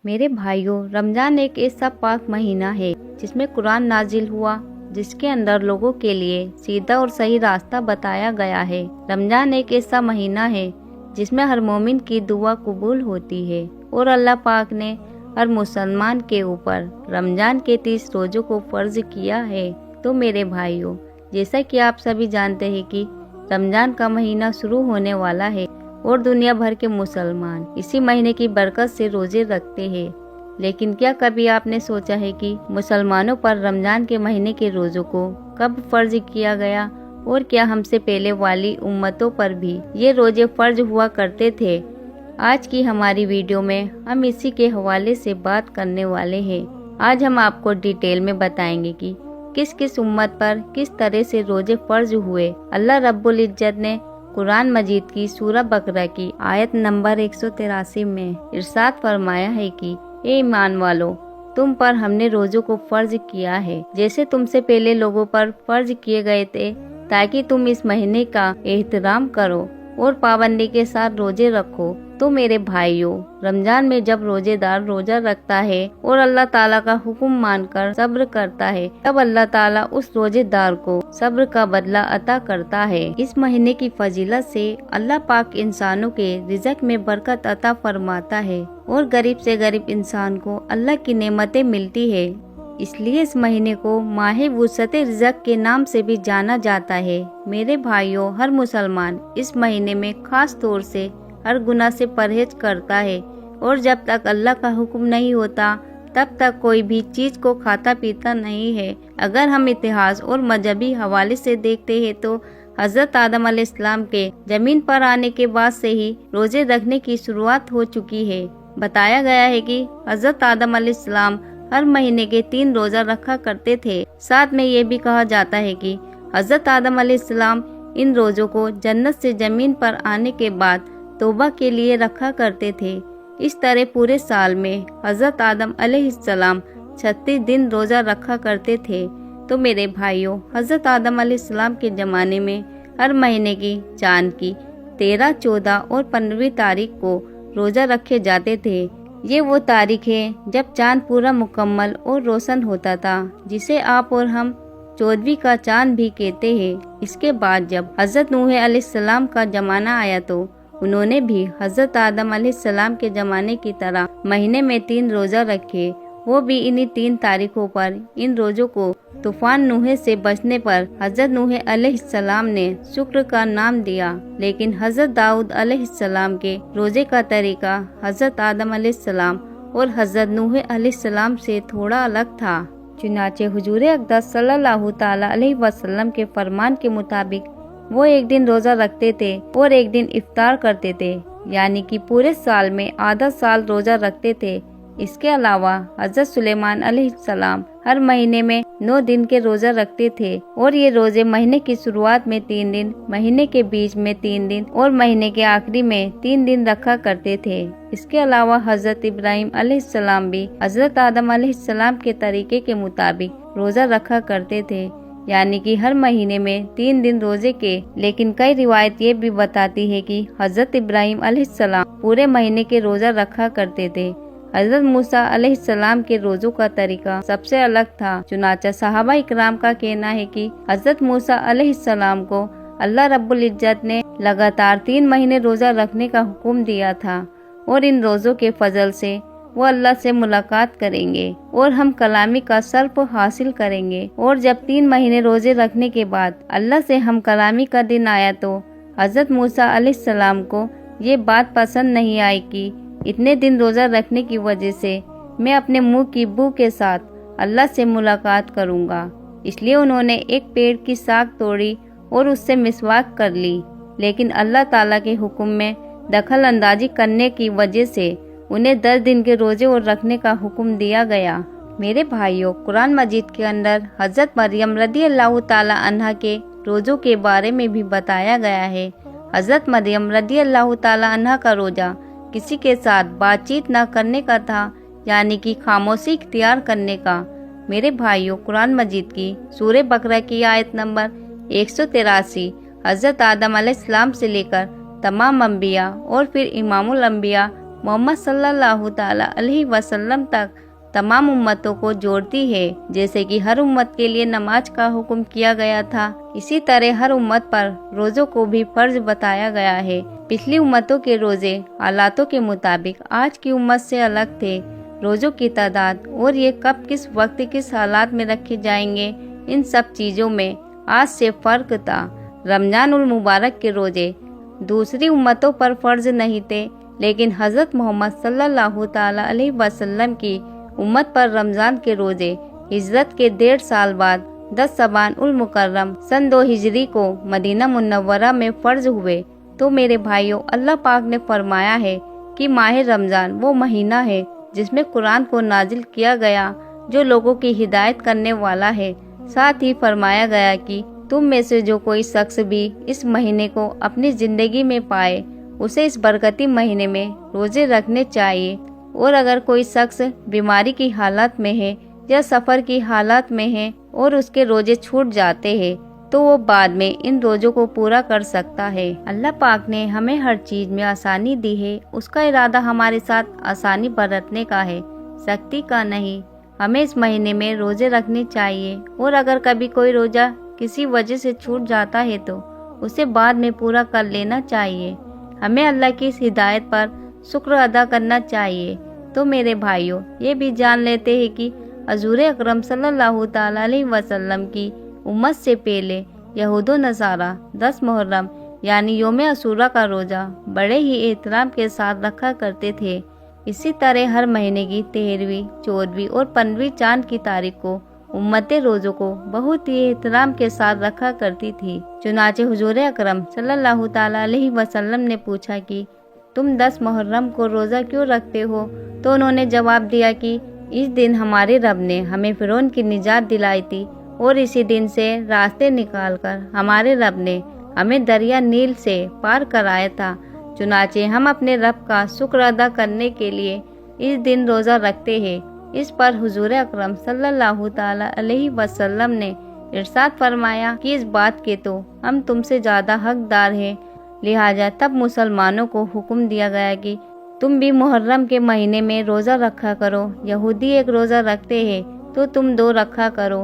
میرے بھائیوں، رمضان ایک ایسا پاک مہینہ ہے جس میں قرآن نازل ہوا، جس کے اندر لوگوں کے لیے سیدھا اور صحیح راستہ بتایا گیا ہے۔ رمضان ایک ایسا مہینہ ہے جس میں ہر مومن کی دعا قبول ہوتی ہے، اور اللہ پاک نے ہر مسلمان کے اوپر رمضان کے 30 روزوں کو فرض کیا ہے۔ تو میرے بھائیوں، جیسا کہ آپ سبھی جانتے ہیں کہ رمضان کا مہینہ شروع ہونے والا ہے اور دنیا بھر کے مسلمان اسی مہینے کی برکت سے روزے رکھتے ہیں، لیکن کیا کبھی آپ نے سوچا ہے کہ مسلمانوں پر رمضان کے مہینے کے روزوں کو کب فرض کیا گیا، اور کیا ہم سے پہلے والی امتوں پر بھی یہ روزے فرض ہوا کرتے تھے؟ آج کی ہماری ویڈیو میں ہم اسی کے حوالے سے بات کرنے والے ہیں۔ آج ہم آپ کو ڈیٹیل میں بتائیں گے کہ کس کس امت پر کس طرح سے روزے فرض ہوئے۔ اللہ رب العزت نے قرآن مجید کی سورہ بقرہ کی آیت نمبر 183 میں ارشاد فرمایا ہے کہ اے ایمان والو، تم پر ہم نے روزوں کو فرض کیا ہے جیسے تم سے پہلے لوگوں پر فرض کیے گئے تھے، تاکہ تم اس مہینے کا احترام کرو اور پابندی کے ساتھ روزے رکھو۔ تو میرے بھائیوں، رمضان میں جب روزے دار روزہ رکھتا ہے اور اللہ تعالیٰ کا حکم مان کر صبر کرتا ہے، تب اللہ تعالیٰ اس روزے دار کو صبر کا بدلہ عطا کرتا ہے۔ اس مہینے کی فضیلت سے اللہ پاک انسانوں کے رزق میں برکت عطا فرماتا ہے اور غریب سے غریب انسان کو اللہ کی نعمتیں ملتی ہے۔ اس لیے اس مہینے کو ماہ وسعت رزق کے نام سے بھی جانا جاتا ہے۔ میرے بھائیوں، ہر مسلمان اس مہینے میں خاص طور سے ہر گناہ سے پرہیز کرتا ہے، اور جب تک اللہ کا حکم نہیں ہوتا تب تک کوئی بھی چیز کو کھاتا پیتا نہیں ہے۔ اگر ہم اتہاس اور مذہبی حوالے سے دیکھتے ہیں تو حضرت آدم علیہ السلام کے زمین پر آنے کے بعد سے ہی روزے رکھنے کی شروعات ہو چکی ہے۔ بتایا گیا ہے کہ حضرت آدم علیہ السلام ہر مہینے کے 3 روزہ رکھا کرتے تھے۔ ساتھ میں یہ بھی کہا جاتا ہے کہ حضرت آدم علیہ السلام ان روزوں کو جنت سے زمین پر آنے کے بعد توبہ کے لیے رکھا کرتے تھے۔ اس طرح پورے سال میں حضرت آدم علیہ السلام 36 دن روزہ رکھا کرتے تھے۔ تو میرے بھائیوں، حضرت آدم علیہ السلام کے زمانے میں ہر مہینے کی چاند کی 13، 14 اور 15 تاریخ کو روزہ رکھے جاتے تھے۔ یہ وہ تاریخ ہے جب چاند پورا مکمل اور روشن ہوتا تھا، جسے آپ اور ہم 14ویں کا چاند بھی کہتے ہیں۔ اس کے بعد جب حضرت نوح علیہ السلام کا زمانہ آیا تو انہوں نے بھی حضرت آدم علیہ السلام کے زمانے کی طرح مہینے میں 3 روزہ رکھے، وہ بھی انہی 3 تاریخوں پر۔ ان روزوں کو طوفان نوح سے بچنے پر حضرت نوح علیہ السلام نے شکر کا نام دیا، لیکن حضرت داؤد علیہ السلام کے روزے کا طریقہ حضرت آدم علیہ السلام اور حضرت نوح علیہ السلام سے تھوڑا الگ تھا۔ چنانچہ حضور اقدس صلی اللہ تعالی علیہ وسلم کے فرمان کے مطابق وہ ایک دن روزہ رکھتے تھے اور ایک دن افطار کرتے تھے، یعنی کہ پورے سال میں آدھا سال روزہ رکھتے تھے۔ اس کے علاوہ حضرت سلیمان علیہ السلام ہر مہینے میں 9 دن کے روزہ رکھتے تھے، اور یہ روزے مہینے کی شروعات میں 3 دن، مہینے کے بیچ میں 3 دن اور مہینے کے آخری میں 3 دن رکھا کرتے تھے۔ اس کے علاوہ حضرت ابراہیم علیہ السلام بھی حضرت آدم علیہ السلام کے طریقے کے مطابق روزہ رکھا کرتے تھے، یعنی کہ ہر مہینے میں 3 دن روزے کے۔ لیکن کئی روایت یہ بھی بتاتی ہے کہ حضرت ابراہیم علیہ السلام پورے مہینے کے روزہ رکھا کرتے تھے۔ حضرت موسیٰ علیہ السلام کے روزوں کا طریقہ سب سے الگ تھا۔ چنانچہ صحابہ اکرام کا کہنا ہے کہ حضرت موسیٰ علیہ السلام کو اللہ رب العزت نے لگاتار 3 مہینے روزہ رکھنے کا حکم دیا تھا، اور ان روزوں کے فضل سے وہ اللہ سے ملاقات کریں گے اور ہم کلامی کا شرف حاصل کریں گے۔ اور جب 3 مہینے روزے رکھنے کے بعد اللہ سے ہم کلامی کا دن آیا تو حضرت موسیٰ علیہ السلام کو یہ بات پسند نہیں آئی کہ اتنے دن روزہ رکھنے کی وجہ سے میں اپنے منہ کی بو کے ساتھ اللہ سے ملاقات کروں گا۔ اس لیے انہوں نے ایک پیڑ کی ساکھ توڑی اور اس سے مسواک کر لی، لیکن اللہ تعالیٰ کے حکم میں دخل اندازی کرنے کی وجہ سے انہیں 10 دن کے روزے اور رکھنے کا حکم دیا گیا۔ میرے بھائیوں، قرآن مجید کے اندر حضرت مریم رضی اللہ تعالی عنہا کے روزوں کے بارے میں بھی بتایا گیا ہے۔ حضرت مریم رضی اللہ تعالی عنہا کا روزہ کسی کے ساتھ بات چیت نہ کرنے کا تھا، یعنی کہ خاموشی اختیار کرنے کا۔ میرے بھائیوں، قرآن مجید کی سورہ بقرہ کی آیت نمبر 183 حضرت آدم علیہ السلام سے لے کر تمام انبیاء اور پھر امام الانبیاء मोहम्मद सल्लल्लाहु ताला अलैहि वसल्लम तक तमाम उम्मतों को जोड़ती है। जैसे कि हर उम्मत के लिए नमाज का हुक्म किया गया था, इसी तरह हर उम्मत पर रोज़ों को भी फर्ज बताया गया है। पिछली उम्मतों के रोज़े हालातों के मुताबिक आज की उम्मत से अलग थे। रोज़ों की तादाद और ये कब किस वक्त किस हालात में रखे जाएंगे, इन सब चीज़ों में आज से फ़र्क था। रमज़ान उल मुबारक के रोज़े दूसरी उम्मतों पर फ़र्ज नहीं थे, लेकिन हज़रत मोहम्मद सल्लल्लाहु ताला अलैहि वसल्लम की उम्मत पर रमज़ान के रोज़े हिजरत के 1.5 साल बाद 10 शबान उल मुकर्रम सन 2 हिजरी को मदीना मुनव्वरा में फ़र्ज हुए। तो मेरे भाइयों, अल्लाह पाक ने फरमाया है कि माह रमज़ान वो महीना है जिसमें कुरान को नाजिल किया गया, जो लोगों की हिदायत करने वाला है। साथ ही फरमाया गया कि तुम में से जो कोई शख्स भी इस महीने को अपनी ज़िंदगी में पाए, उसे इस बरकती महीने में रोज़े रखने चाहिए। और अगर कोई शख्स बीमारी की हालत में है या सफ़र की हालत में है और उसके रोज़े छूट जाते हैं, तो वो बाद में इन रोज़ों को पूरा कर सकता है। अल्लाह पाक ने हमें हर चीज़ में आसानी दी है। उसका इरादा हमारे साथ आसानी बरतने का है, सख्ती का नहीं। हमें इस महीने में रोज़े रखने चाहिए और अगर कभी कोई रोज़ा किसी वजह से छूट जाता है तो उसे बाद में पूरा कर लेना चाहिए। हमें अल्लाह की इस हिदायत पर शुक्र अदा करना चाहिए। तो मेरे भाइयों, ये भी जान लेते हैं कि हजूर अकरम सल्लल्लाहु ताला अलैहि वसल्लम की उम्मत से पहले यहूदो नसारा 10 मुहर्रम यानी योम अशूरा का रोज़ा बड़े ही एहतराम के साथ रखा करते थे। इसी तरह हर महीने की 13वीं, 14वीं और 15वीं चांद की तारीख को उम्मतें रोज़ों को बहुत ही एहतराम के साथ रखा करती थी। चुनाचे हुजूर अकरम सल्लल्लाहु ताला अलैहि वसल्लम ने पूछा कि तुम 10 मुहर्रम को रोज़ा क्यों रखते हो? तो उन्होंने जवाब दिया कि इस दिन हमारे रब ने हमें फिरौन की निजात दिलाई थी और इसी दिन से रास्ते निकालकर हमारे रब ने हमें दरिया नील से पार कराया था। चुनाचे हम अपने रब का शुक्र अदा करने के लिए इस दिन रोज़ा रखते हैं। इस पर हुजूर अकरम सल्लल्लाहु ताला अलैहि वसल्लम ने इरशाद फरमाया कि इस बात के तो हम तुमसे ज़्यादा हकदार हैं। लिहाजा तब मुसलमानों को हुक्म दिया गया कि तुम भी मुहर्रम के महीने में रोज़ा रखा करो। यहूदी एक रोज़ा रखते हैं तो तुम 2 रखा करो,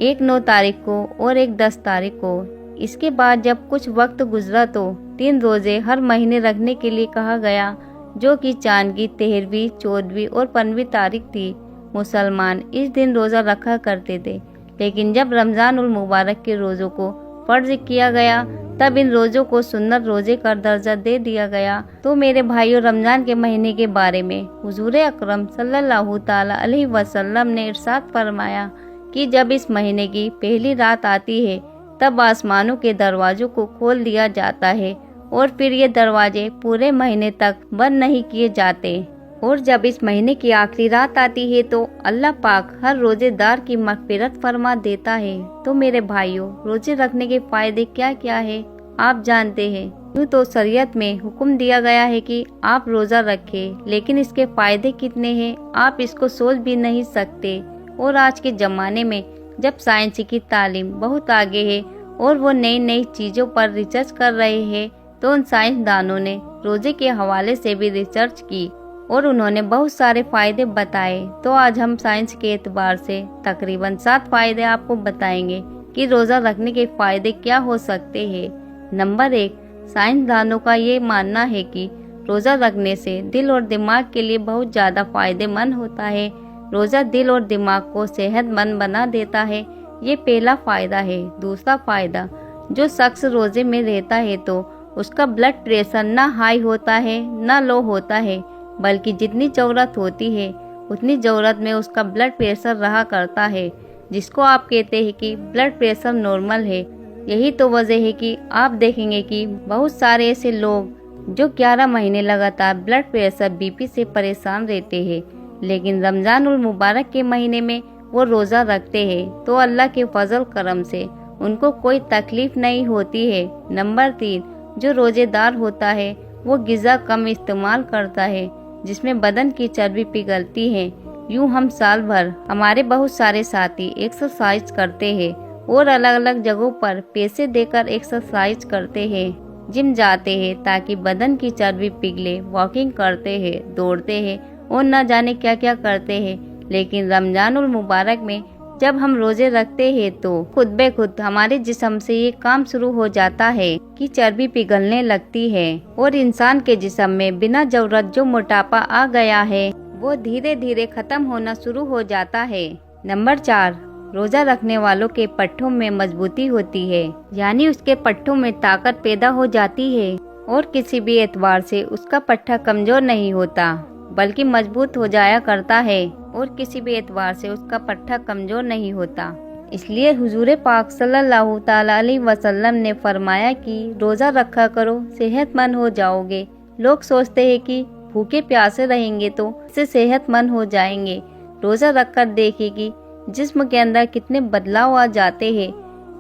एक 9 तारीख को और एक 10 तारीख को। इसके बाद जब कुछ वक्त गुजरा तो 3 रोज़े हर महीने रखने के लिए कहा गया, जो कि चांद की 13वीं, 14वीं और 15वीं तारीख थी। मुसलमान इस दिन रोज़ा रखा करते थे, लेकिन जब रमज़ान उल मुबारक के रोज़ों को फ़र्ज किया गया तब इन रोज़ों को सुन्नत रोज़े का दर्जा दे दिया गया। तो मेरे भाइयों, रमज़ान के महीने के बारे में हुजूर अकरम सल्लल्लाहु ताला अलैहि वसल्लम ने इरशाद फरमाया कि जब इस महीने की पहली रात आती है तब आसमानों के दरवाज़ों को खोल दिया जाता है और फिर ये दरवाजे पूरे महीने तक बंद नहीं किए जाते। और जब इस महीने की आखिरी रात आती है तो अल्लाह पाक हर रोजेदार की मग़फ़िरत फरमा देता है। तो मेरे भाइयों, रोजे रखने के फ़ायदे क्या क्या है आप जानते हैं। यूँ तो शरीयत में हुक्म दिया गया है कि आप रोज़ा रखें, लेकिन इसके फ़ायदे कितने हैं आप इसको सोच भी नहीं सकते। और आज के ज़माने में जब साइंस की तालीम बहुत आगे है और वो नई नई चीज़ों पर रिसर्च कर रहे हैं, तो उन साइंसदानों ने रोज़े के हवाले से भी रिसर्च की और उन्होंने बहुत सारे फ़ायदे बताए। तो आज हम साइंस के एतबार से तकरीबन 7 फ़ायदे आपको बताएंगे कि रोज़ा रखने के फ़ायदे क्या हो सकते हैं। नंबर 1, साइंसदानों का ये मानना है कि रोज़ा रखने से दिल और दिमाग के लिए बहुत ज़्यादा फ़ायदेमंद होता है। रोज़ा दिल और दिमाग को सेहतमंद बना देता है, ये पहला फ़ायदा है। दूसरा फ़ायदा, जो शख्स रोज़े में रहता है तो उसका ब्लड प्रेशर ना हाई होता है ना लो होता है, बल्कि जितनी ज़रूरत होती है उतनी ज़रूरत में उसका ब्लड प्रेशर रहा करता है, जिसको आप कहते हैं कि ब्लड प्रेशर नॉर्मल है। यही तो वजह है कि आप देखेंगे कि बहुत सारे ऐसे लोग जो 11 महीने लगातार ब्लड प्रेशर बीपी से परेशान रहते हैं, लेकिन रमज़ान उल मुबारक के महीने में वो रोज़ा रखते हैं तो अल्लाह के फजल करम से उनको कोई तकलीफ़ नहीं होती है। नंबर 3, जो रोज़ेदार होता है वो ग़िज़ा कम इस्तेमाल करता है, जिसमें बदन की चर्बी पिघलती है। यूँ हम साल भर हमारे बहुत सारे साथी एक्सरसाइज करते हैं और अलग अलग जगहों पर पैसे देकर एक्सरसाइज करते हैं, जिम जाते हैं ताकि बदन की चर्बी पिघले, वॉकिंग करते हैं, दौड़ते हैं और न जाने क्या क्या करते हैं। लेकिन रमजानुल मुबारक में जब हम रोजे रखते हैं तो खुद बे खुद हमारे जिस्म से ये काम शुरू हो जाता है कि चर्बी पिघलने लगती है और इंसान के जिस्म में बिना जरूरत जो मोटापा आ गया है वो धीरे धीरे खत्म होना शुरू हो जाता है। नंबर 4, रोजा रखने वालों के पट्टों में मजबूती होती है, यानी उसके पट्टों में ताकत पैदा हो जाती है और किसी भी एतबार से उसका पट्टा कमजोर नहीं होता बल्कि मजबूत हो जाया करता है और किसी भी एतबार से उसका पट्टा कमजोर नहीं होता। इसलिए हुजूर पाक सल्लल्लाहु ताला अलैहि वसल्लम ने फरमाया कि रोज़ा रखा करो, सेहतमंद हो जाओगे। लोग सोचते हैं कि भूखे प्यासे रहेंगे तो इससे सेहतमंद हो जाएंगे। रोज़ा रखकर देखिए कि जिस्म के अंदर कितने बदलाव आ जाते हैं,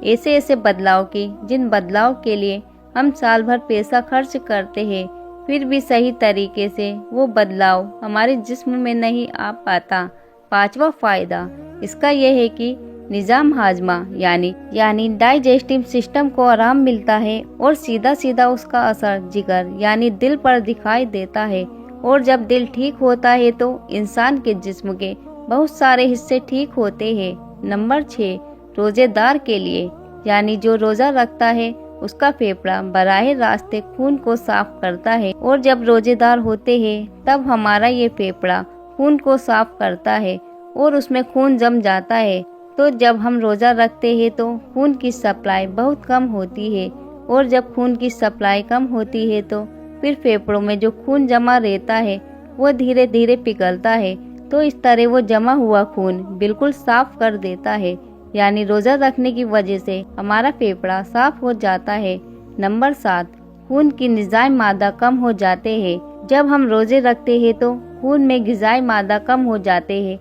ऐसे ऐसे बदलाव की जिन बदलाव के लिए हम साल भर पैसा खर्च करते हैं, फिर भी सही तरीके से वो बदलाव हमारे जिस्म में नहीं आ पाता। 5वां फायदा इसका यह है कि निज़ाम हाजमा यानी डाइजेस्टिव सिस्टम को आराम मिलता है और सीधा सीधा उसका असर जिगर यानी दिल पर दिखाई देता है। और जब दिल ठीक होता है तो इंसान के जिस्म के बहुत सारे हिस्से ठीक होते हैं। नंबर 6, रोजेदार के लिए यानी जो रोजा रखता है उसका फेफड़ा बराह रास्ते खून को साफ करता है और जब रोजेदार होते हैं तब हमारा ये फेफड़ा खून को साफ करता है और उसमें खून जम जाता है। तो जब हम रोजा रखते हैं तो खून की सप्लाई बहुत कम होती है और जब खून की सप्लाई कम होती है तो फिर फेफड़ों में जो खून जमा रहता है वो धीरे धीरे पिघलता है। तो इस तरह वो जमा हुआ खून बिल्कुल साफ कर देता है, यानी रोजा रखने की वजह से हमारा फेफड़ा साफ हो जाता है। नंबर 7, खून की ग़िज़ाई मादा कम हो जाते हैं। जब हम रोजे रखते हैं तो खून में ग़िज़ाई मादा कम हो जाते हैं।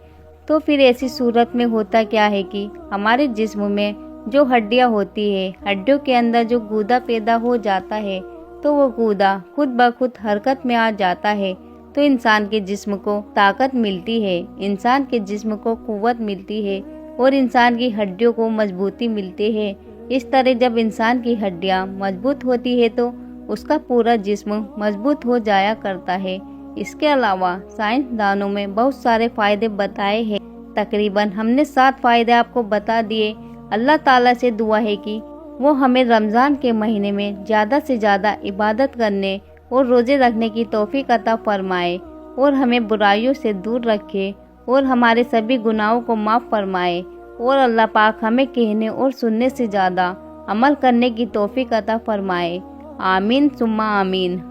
तो फिर ऐसी सूरत में होता क्या है कि हमारे जिस्म में जो हड्डियां होती है, हड्डियों के अंदर जो गूदा पैदा हो जाता है तो वो गूदा खुद ब खुद हरकत में आ जाता है। तो इंसान के जिस्म को ताकत मिलती है, इंसान के जिस्म को कुव्वत मिलती है और इंसान की हड्डियों को मजबूती मिलती है। इस तरह जब इंसान की हड्डियां मजबूत होती है तो उसका पूरा जिस्म मजबूत हो जाया करता है। इसके अलावा साइंसदानों में बहुत सारे फायदे बताए हैं। तकरीबन हमने 7 फायदे आपको बता दिए। अल्लाह ताला से दुआ है कि वो हमें रमज़ान के महीने में ज़्यादा से ज़्यादा इबादत करने और रोज़े रखने की तौफीक अता फरमाए और हमें बुराइयों से दूर रखे और हमारे सभी गुनाहों को माफ़ फरमाए और अल्लाह पाक हमें कहने और सुनने से ज़्यादा अमल करने की तौफीक अता फरमाए। आमीन सुम्मा आमीन।